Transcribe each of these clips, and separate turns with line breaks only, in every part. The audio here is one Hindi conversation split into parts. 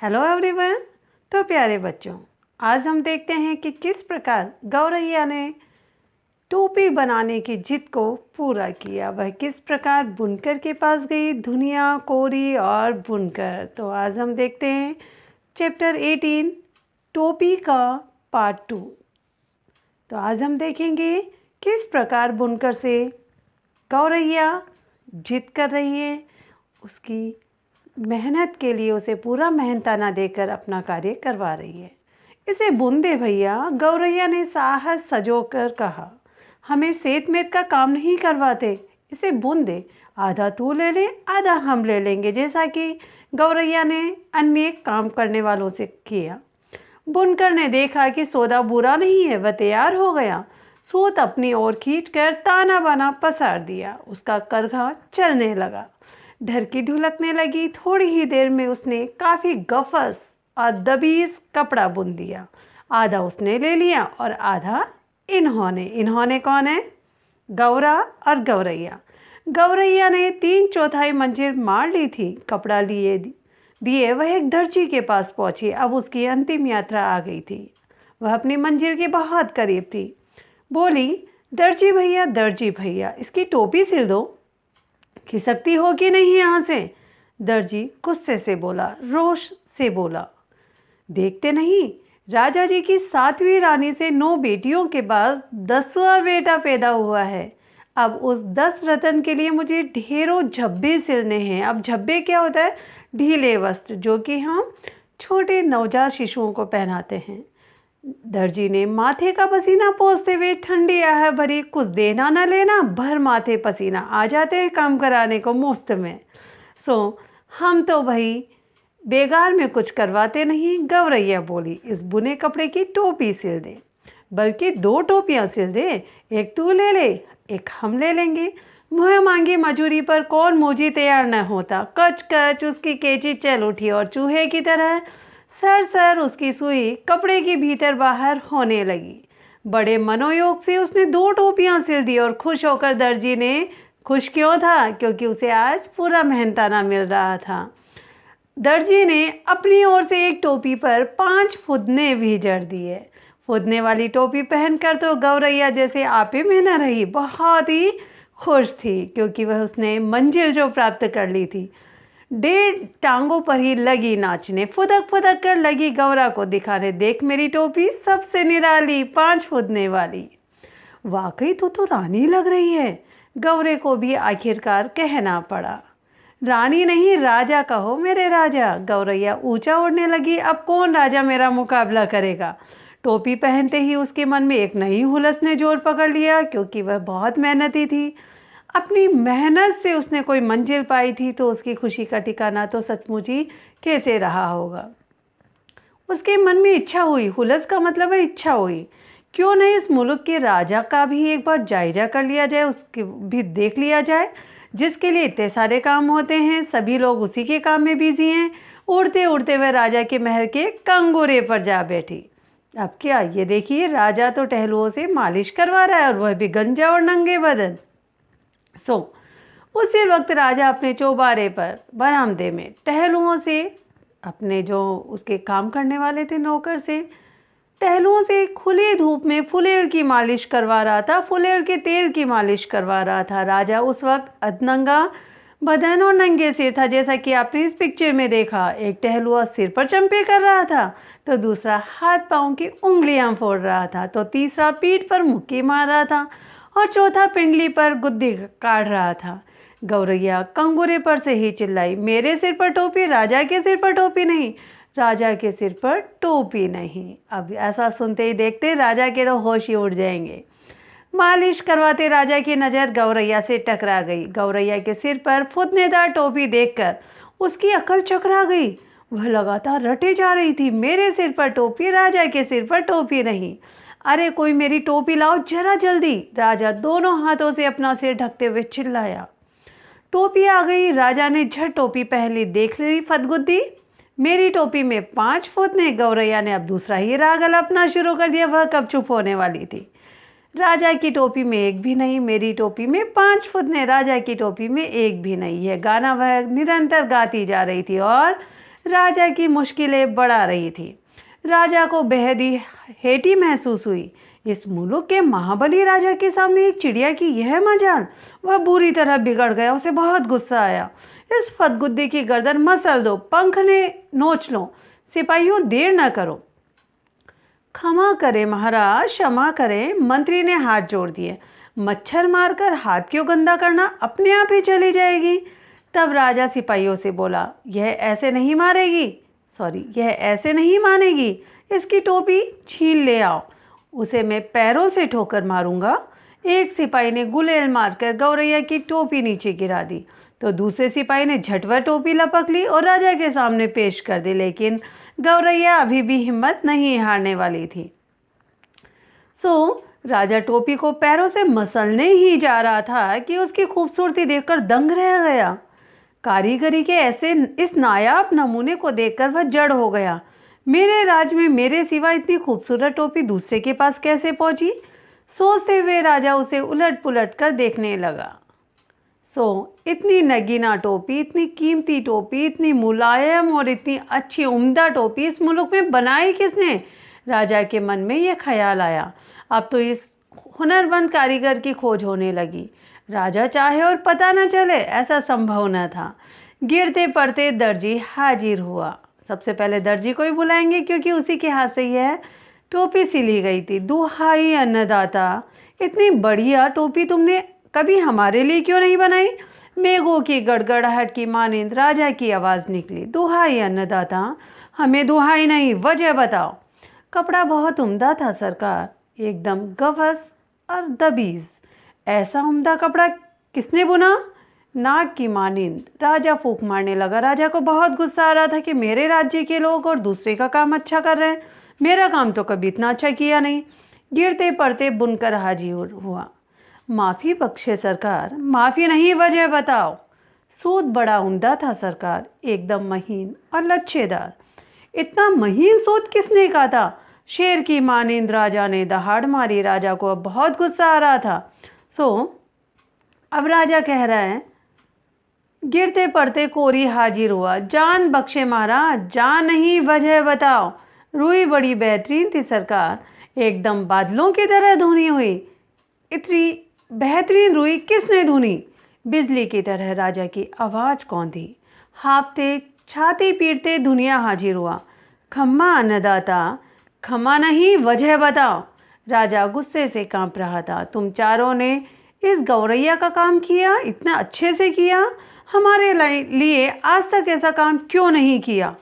Hello everyone. तो प्यारे बच्चों, आज हम देखते हैं कि किस प्रकार गौरैया ने टोपी बनाने की जिद को पूरा किया। वह किस प्रकार बुनकर के पास गई, दुनिया कोरी और बुनकर। तो आज हम देखते हैं चैप्टर 18 टोपी का पार्ट 2। तो आज हम देखेंगे किस प्रकार बुनकर से गौरैया जिद कर रही है, उसकी मेहनत के लिए उसे पूरा मेहनताना देकर अपना कार्य करवा रही है। इसे बुन दे भैया, गौरैया ने साहस सजोकर कहा। हमें सेत मेत का काम नहीं करवाते, इसे बुन दे। आधा तू ले ले, आधा हम ले लेंगे, जैसा कि गौरैया ने अन्य काम करने वालों से किया। बुनकर ने देखा कि सौदा बुरा नहीं है, वह तैयार हो गया। सूत अपनी ओर खींचकर ताना बाना पसार दिया। उसका करघा चलने लगा, ढरकी ढुलकने लगी। थोड़ी ही देर में उसने काफ़ी गफस और दबीस कपड़ा बुन दिया। आधा उसने ले लिया और आधा इन्होंने कौन है? गौरा और गौरैया। गौरैया ने 3/4 मंजिल मार ली थी। कपड़ा दिए वह एक दर्जी के पास पहुंची। अब उसकी अंतिम यात्रा आ गई थी। वह अपनी मंजिल के बहुत करीब थी। बोली, दर्जी भैया, इसकी टोपी सिल दो। खिसकती हो कि नहीं यहाँ से? दर्जी गुस्से से बोला, रोष से बोला, देखते नहीं राजा जी की 7वीं रानी से 9 बेटियों के बाद 10वां बेटा पैदा हुआ है। अब उस 10 रतन के लिए मुझे ढेरों झब्बे सिलने हैं। अब झब्बे क्या होता है? ढीले वस्त्र जो कि हम छोटे नवजात शिशुओं को पहनाते हैं। दर्जी ने माथे का पसीना पोंछते हुए ठंडी आह भरी, कुछ देना न लेना, भर माथे पसीना आ जाते हैं काम कराने को मुफ्त में। हम तो भाई बेगार में कुछ करवाते नहीं। गौरैया बोली, इस बुने कपड़े की टोपी सिल दे, बल्कि 2 टोपियां सिल दे। एक तू ले ले, एक हम ले लेंगे। मुँह मांगी मजूरी पर कौन मोजी तैयार न होता। कच कच उसकी केची चल उठी और चूहे की तरह सर उसकी सुई कपड़े के भीतर बाहर होने लगी। बड़े मनोयोग से उसने 2 टोपियां सिल दी और खुश होकर दर्जी ने, खुश क्यों था? क्योंकि उसे आज पूरा मेहनताना मिल रहा था। दर्जी ने अपनी ओर से एक टोपी पर 5 फुदने भी जड़ दिए। फुदने वाली टोपी पहनकर तो गौरैया जैसे आपे में न रही, बहुत ही खुश थी, क्योंकि वह उसने मंजिल जो प्राप्त कर ली थी। 1.5 टांगों पर ही लगी नाचने, फुदक कर लगी गौरा को दिखाने, देख मेरी टोपी सबसे निराली 5 फुदने वाली। वाकई तो रानी लग रही है। गौरे को भी आखिरकार कहना पड़ा। रानी नहीं, राजा कहो मेरे राजा। गौरैया ऊंचा उड़ने लगी। अब कौन राजा मेरा मुकाबला करेगा? टोपी पहनते ही उसके मन में एक नई हुलस ने जोर पकड़ लिया, क्योंकि वह बहुत मेहनती थी। अपनी मेहनत से उसने कोई मंजिल पाई थी, तो उसकी खुशी का ठिकाना तो सचमुच ही कैसे रहा होगा। उसके मन में इच्छा हुई, हुलस का मतलब है इच्छा हुई, क्यों नहीं इस मुल्क के राजा का भी एक बार जायजा कर लिया जाए, उसके भी देख लिया जाए, जिसके लिए इतने सारे काम होते हैं। सभी लोग उसी के काम में बिजी हैं। उड़ते उड़ते वह राजा के महल के कंगोरे पर जा बैठी। अब क्या, ये देखिए, राजा तो टहलुओं से मालिश करवा रहा है, और वह भी गंजा और नंगे बदन। उसी वक्त राजा अपने चौबारे पर बरामदे में टहलुओं से, अपने जो उसके काम करने वाले थे नौकर से, टहलुओं से खुली धूप में फुलेल की मालिश करवा रहा था, फुलेल के तेल की मालिश करवा रहा था। राजा उस वक्त अधनंगा बदन और नंगे सिर था, जैसा कि आपने इस पिक्चर में देखा। एक टहलुआ सिर पर चंपे कर रहा था, तो दूसरा हाथ पांव की उंगलियां फोड़ रहा था, तो तीसरा पीठ पर मुक्की मार रहा था, और चौथा पिंडली पर गुद्दी काट रहा था। गौरैया कंगूरे पर से ही चिल्लाई, मेरे सिर पर टोपी, राजा के सिर पर टोपी नहीं, राजा के सिर पर टोपी नहीं। अब ऐसा सुनते ही देखते राजा के तो होश ही उड़ जाएंगे। मालिश करवाते राजा की नज़र गौरैया से टकरा गई। गौरैया के सिर पर फुदनेदार टोपी देखकर उसकी अकल चकरा गई। वह लगातार रटे जा रही थी, मेरे सिर पर टोपी, राजा के सिर पर टोपी नहीं। अरे कोई मेरी टोपी लाओ जरा जल्दी। राजा दोनों हाथों से अपना सिर ढकते हुए चिल्लाया। टोपी आ गई। राजा ने झट टोपी पहन ली। देख ली फदगुद्दी, मेरी टोपी में 5 फुदने। गौरैया ने अब दूसरा ही राग अलापना शुरू कर दिया। वह कब चुप होने वाली थी। राजा की टोपी में एक भी नहीं, मेरी टोपी में 5 फुदने, राजा की टोपी में एक भी नहीं। यह गाना वह निरंतर गाती जा रही थी, और राजा की मुश्किलें बढ़ा रही थी। राजा को बेहद ही हेटी महसूस हुई। इस मुल्क के महाबली राजा के सामने एक चिड़िया की यह मजाल। वह बुरी तरह बिगड़ गया। उसे बहुत गुस्सा आया। इस फदगुद्दे की गर्दन मसल दो, पंख ने नोच लो। सिपाहियों, देर न करो। क्षमा करें महाराज, क्षमा करें। मंत्री ने हाथ जोड़ दिए। मच्छर मारकर हाथ क्यों गंदा करना, अपने आप ही चली जाएगी। तब राजा सिपाहियों से बोला, यह ऐसे नहीं मानेगी। इसकी टोपी छीन ले आओ, उसे मैं पैरों से ठोकर मारूंगा। एक सिपाही ने गुलेल मारकर गौरैया की टोपी नीचे गिरा दी, तो दूसरे सिपाही ने झटवट टोपी लपक ली और राजा के सामने पेश कर दी। लेकिन गौरैया अभी भी हिम्मत नहीं हारने वाली थी। राजा टोपी को पैरों से मसलने ही जा रहा था कि उसकी खूबसूरती देखकर दंग रह गया। कारीगरी के ऐसे इस नायाब नमूने को देखकर वह जड़ हो गया। मेरे राज में मेरे सिवा इतनी खूबसूरत टोपी दूसरे के पास कैसे पहुंची? सोचते हुए राजा उसे उलट पुलट कर देखने लगा। इतनी नगीना टोपी, इतनी कीमती टोपी, इतनी मुलायम और इतनी अच्छी उम्दा टोपी इस मुल्क में बनाई किसने? राजा के मन में यह ख्याल आया। अब तो इस हुनरमंद कारीगर की खोज होने लगी। राजा चाहे और पता न चले, ऐसा संभव न था। गिरते पड़ते दर्जी हाजिर हुआ। सबसे पहले दर्जी को ही बुलाएंगे, क्योंकि उसी के हाथ से यह टोपी सिली गई थी। दुहाई अन्नदाता, इतनी बढ़िया टोपी तुमने कभी हमारे लिए क्यों नहीं बनाई? मेघों की गड़गड़ाहट की मानिंद राजा की आवाज़ निकली। दुहाई अन्नदाता, हमें दुहाई नहीं, वजह बताओ। कपड़ा बहुत उम्दा था सरकार, एकदम गवस और दबीज। ऐसा उम्दा कपड़ा किसने बुना? नाग की मानिंद राजा फूंक मारने लगा। राजा को बहुत गुस्सा आ रहा था कि मेरे राज्य के लोग और दूसरे का काम अच्छा कर रहे हैं, मेरा काम तो कभी इतना अच्छा किया नहीं। गिरते पड़ते बुनकर हाजिर हुआ। माफ़ी बख्शे सरकार। माफ़ी नहीं, वजह बताओ। सूत बड़ा उम्दा था सरकार, एकदम महीन और लच्छेदार। इतना महीन सूत किसने कहा था? शेर की मानिंद राजा ने दहाड़ मारी। राजा को अब बहुत गुस्सा आ रहा था। अब राजा कह रहा है, गिरते पड़ते कोरी हाजिर हुआ। जान बख्शे महाराज, जान नहीं, वजह बताओ। रुई बड़ी बेहतरीन थी सरकार, एकदम बादलों की तरह धुनी हुई। इतनी बेहतरीन रुई किसने धुनी? बिजली की तरह राजा की आवाज़ कौन थी? हाफते छाती पीटते दुनिया हाजिर हुआ। खम्मा अन्नदाता, खम्मा नहीं, वजह बताओ। राजा गुस्से से कांप रहा था। तुम चारों ने इस गौरैया का काम किया, इतना अच्छे से किया। हमारे लिए आज तक ऐसा काम क्यों नहीं किया?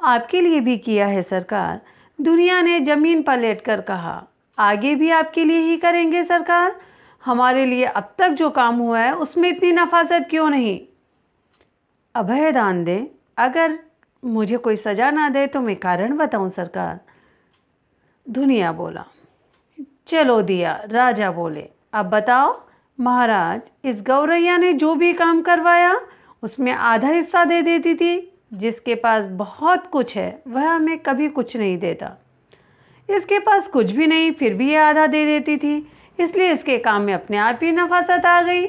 आपके लिए भी किया है सरकार। दुनिया ने जमीन पर लेटकर कहा, आगे भी आपके लिए ही करेंगे सरकार। हमारे लिए अब तक जो काम हुआ है उसमें इतनी नफासत क्यों नहीं? अभय दान दे, अगर मुझे कोई सजा ना दे तो मैं कारण बताऊं सरकार। दुनिया बोला, चलो दिया। राजा बोले, अब बताओ महाराज, इस गौरैया ने जो भी काम करवाया उसमें आधा हिस्सा दे देती थी। जिसके पास बहुत कुछ है वह हमें कभी कुछ नहीं देता। इसके पास कुछ भी नहीं, फिर भी यह आधा दे देती थी, इसलिए इसके काम में अपने आप ही नफासत आ गई।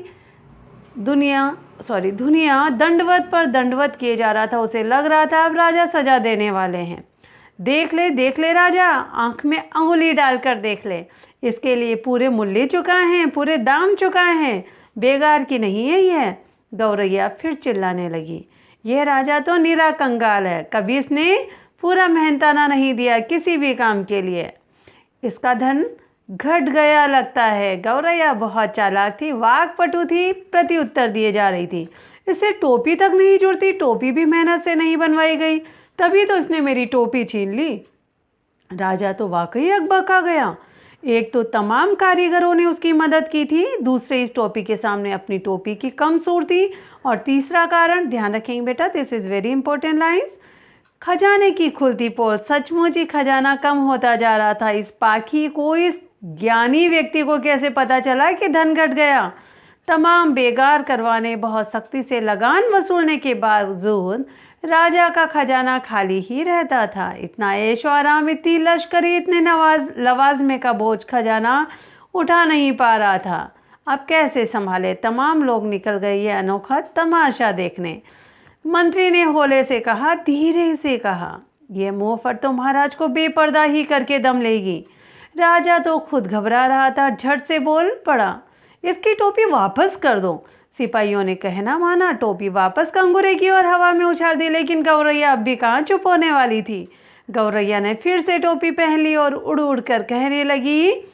दुनिया दंडवत पर दंडवत किए जा रहा था। उसे लग रहा था अब राजा सजा देने वाले हैं। देख ले राजा, आंख में अंगुली डालकर देख ले। इसके लिए पूरे मूल्य चुकाए हैं, पूरे दाम चुकाए हैं। बेगार की नहीं है यह। गौरैया फिर चिल्लाने लगी, यह राजा तो निरा कंगाल है, कभी इसने पूरा मेहनताना नहीं दिया किसी भी काम के लिए। इसका धन घट गया लगता है। गौरैया बहुत चालाक थी, वाकपटु थी, प्रति उत्तर दिए जा रही थी। इससे टोपी तक नहीं जुड़ती, टोपी भी मेहनत से नहीं बनवाई गई, तभी तो इसने मेरी टोपी छीन ली। राजा तो वाकई अकबका गया। एक तो तमाम कारीगरों ने उसकी मदद की थी, दूसरे इस टोपी के सामने अपनी टोपी की कम सूरती, और तीसरा कारण, ध्यान रखेंगे बेटा, this is very important lines, खजाने की खुलती पोल। सचमुच ही खजाना कम होता जा रहा था। इस पाखी को, इस ज्ञानी व्यक्ति को कैसे पता चला कि धन घट गया? तमाम बेगार करवाने, बहुत सख्ती से लगान वसूलने के बावजूद राजा का खजाना खाली ही रहता था। इतना ऐशो आराम, इतनी लश्करी, इतने लवाजमे का बोझ खजाना उठा नहीं पा रहा था। अब कैसे संभाले? तमाम लोग निकल गए ये अनोखा तमाशा देखने। मंत्री ने हौले से कहा, धीरे से कहा, यह मुंहफट तो महाराज को बेपर्दा ही करके दम लेगी। राजा तो खुद घबरा रहा था, झट से बोल पड़ा, इसकी टोपी वापस कर दो। सिपाहियों ने कहना माना, टोपी वापस कंगूरे की और हवा में उछाल दी, लेकिन गौरैया अब भी कहाँ चुप होने वाली थी। गौरैया ने फिर से टोपी पहन ली और उड़ उड़ कर कहने लगी,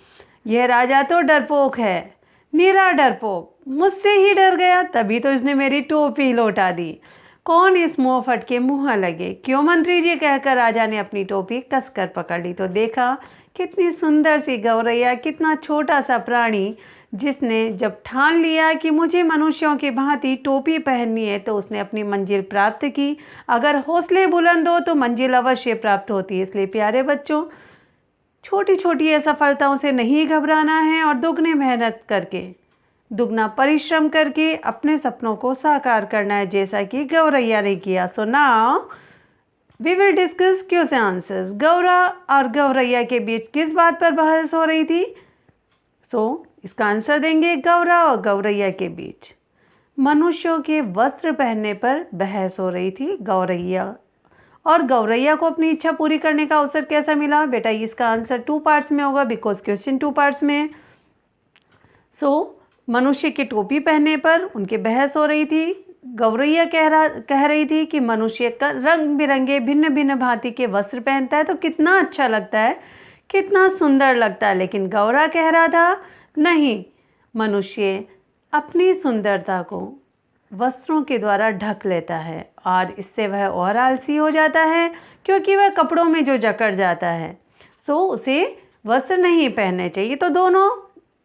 यह राजा तो डरपोक है, निरा डरपोक, मुझसे ही डर गया, तभी तो इसने मेरी टोपी लौटा दी। कौन इस मुंहफट के मुँह लगे। क्यों मंत्री जी, कहकर राजा ने अपनी टोपी कसकर पकड़ ली तो देखा कितनी सुंदर सी गौरैया, कितना छोटा सा प्राणी, जिसने जब ठान लिया कि मुझे मनुष्यों की भांति टोपी पहननी है तो उसने अपनी मंजिल प्राप्त की। अगर हौसले बुलंद हो तो मंजिल अवश्य प्राप्त होती है। इसलिए प्यारे बच्चों, छोटी छोटी असफलताओं से नहीं घबराना है और दुगनी मेहनत करके, दुगना परिश्रम करके अपने सपनों को साकार करना है, जैसा कि गौरैया ने किया। So now we will discuss question answers. गौरा और गौरैया के बीच किस बात पर बहस हो रही थी? इसका आंसर देंगे, गौरा और गौरैया के बीच मनुष्यों के वस्त्र पहनने पर बहस हो रही थी। गौरैया को अपनी इच्छा पूरी करने का अवसर कैसा मिला? बेटा, इसका आंसर 2 पार्ट्स में होगा, बिकॉज क्वेश्चन 2 पार्ट्स में। मनुष्य की टोपी पहनने पर उनकी बहस हो रही थी। गौरैया कह रही थी कि मनुष्य का रंग बिरंगे भिन्न भिन्न भांति के वस्त्र पहनता है तो कितना अच्छा लगता है, कितना सुंदर लगता है। लेकिन गौरा कह रहा था, नहीं, मनुष्य अपनी सुंदरता को वस्त्रों के द्वारा ढक लेता है और इससे वह और आलसी हो जाता है, क्योंकि वह कपड़ों में जो जकड़ जाता है। उसे वस्त्र नहीं पहनने चाहिए। तो दोनों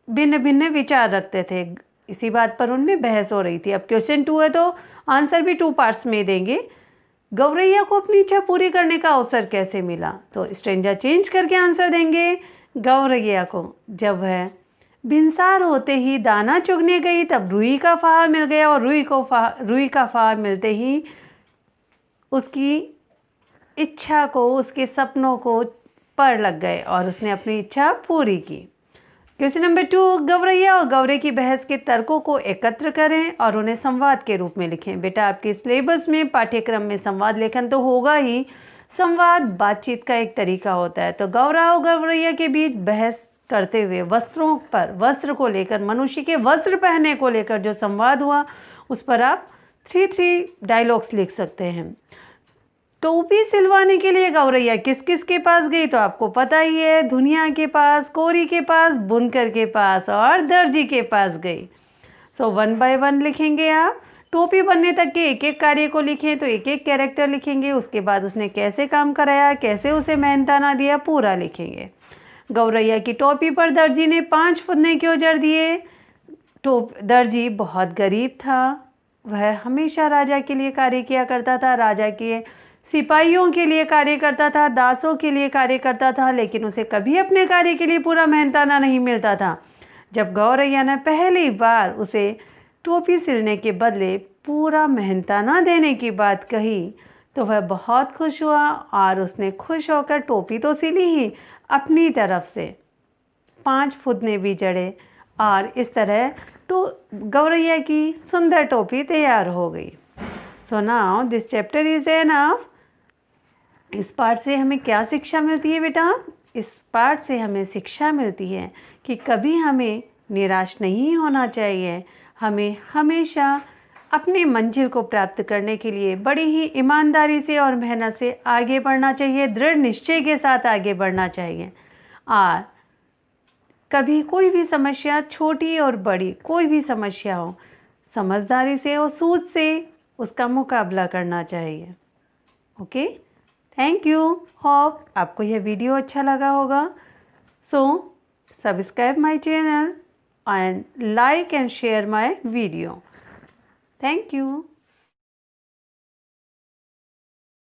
भिन्न भिन्न विचार रखते थे, इसी बात पर उनमें बहस हो रही थी। अब क्वेश्चन 2 है तो आंसर भी 2 पार्ट्स में देंगे। गौरैया को अपनी इच्छा पूरी करने का अवसर कैसे मिला? तो स्ट्रेंजर चेंज करके आंसर देंगे। गौरैया को जब वह भिनसार होते ही दाना चुगने गई तब रुई का फाहा मिल गया, और रुई का फाहा मिलते ही उसकी इच्छा को, उसके सपनों को पर लग गए और उसने अपनी इच्छा पूरी की। क्वेश्चन नंबर 2, गौरैया और गौरे की बहस के तर्कों को एकत्र करें और उन्हें संवाद के रूप में लिखें। बेटा, आपके सिलेबस में पाठ्यक्रम में संवाद लेखन तो होगा ही। संवाद बातचीत का एक तरीका होता है। तो गौरा और गौरैया के बीच बहस करते हुए वस्त्र को लेकर, मनुष्य के वस्त्र पहनने को लेकर जो संवाद हुआ, उस पर आप 3 डायलॉग्स लिख सकते हैं। टोपी सिलवाने के लिए गौरैया किस किस के पास गई? तो आपको पता ही है, धुनिया के पास, कोरी के पास, बुनकर के पास और दर्जी के पास गई। 1 बाय 1 लिखेंगे आप। टोपी बनने तक के एक एक कार्य को लिखें तो एक एक कैरेक्टर लिखेंगे। उसके बाद उसने कैसे काम कराया, कैसे उसे मेहनताना दिया, पूरा लिखेंगे। गौरैया की टोपी पर दर्जी ने 5 फुदने क्यों जड़ दिए? दर्जी बहुत गरीब था, वह हमेशा राजा के लिए कार्य किया करता था, राजा के सिपाहियों के लिए कार्य करता था, दासों के लिए कार्य करता था, लेकिन उसे कभी अपने कार्य के लिए पूरा मेहनताना नहीं मिलता था। जब गौरैया ने पहली बार उसे टोपी सिलने के बदले पूरा मेहनताना देने की बात कही तो वह बहुत खुश हुआ और उसने खुश होकर टोपी तो सिली ही, अपनी तरफ से 5 फुदने भी जड़े और इस तरह तो गौरैया की सुंदर टोपी तैयार हो गई। So now this chapter is enough. इस पाठ से हमें क्या शिक्षा मिलती है बेटा? इस पाठ से हमें शिक्षा मिलती है कि कभी हमें निराश नहीं होना चाहिए। हमें हमेशा अपनी मंजिल को प्राप्त करने के लिए बड़ी ही ईमानदारी से और मेहनत से आगे बढ़ना चाहिए, दृढ़ निश्चय के साथ आगे बढ़ना चाहिए। और कभी कोई भी समस्या, छोटी और बड़ी कोई भी समस्या हो, समझदारी से और सूझ से उसका मुकाबला करना चाहिए। Okay, thank you. होप आपको यह वीडियो अच्छा लगा होगा। Subscribe my channel and like and share my video. Thank you.